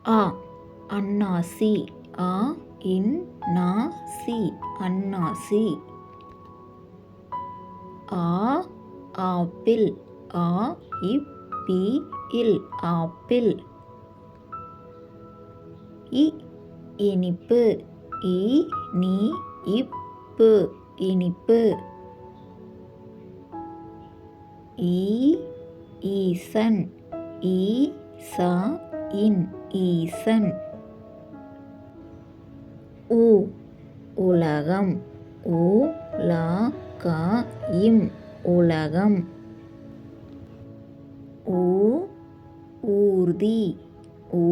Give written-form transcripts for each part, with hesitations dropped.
ஆ அன்னாசி. ஆ இன் நா சி அன்னாசி. ஆ ஆப்பிள். ஆ இப் பி இல் ஆப்பிள். இ இனிப்பு. இ நீ இப்பு இனிப்பு. ஈ ஈசன். ஈ சா இன் ஈசன். உ உலகம். உ லா கா இம் உலகம். ஊ ஊர்தி. ஊ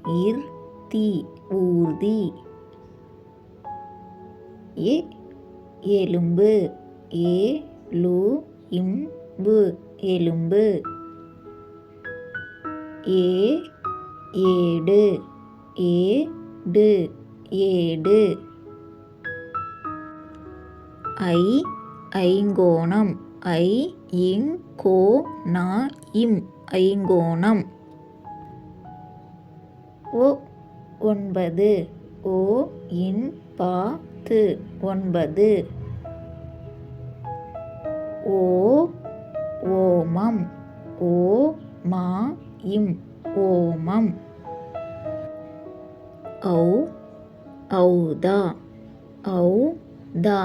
இர் தி ஊர்தி. எ எலும்பு. ஏ லு இம்பு எலும்பு. ஏ ஏடு. ஏடு ஏடு. ஐ ஐங்கோணம். ஐ இங் கோ நா இம் ஐங்கோணம். ஒ ஒன்பது. ஓ இன் பா து ஒன்பது. ஓ ஓமம். ஓ மா இம் ஓமம். ஔ ஔதா. ஔ தா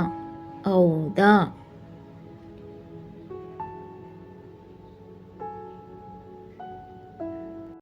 ஔதா.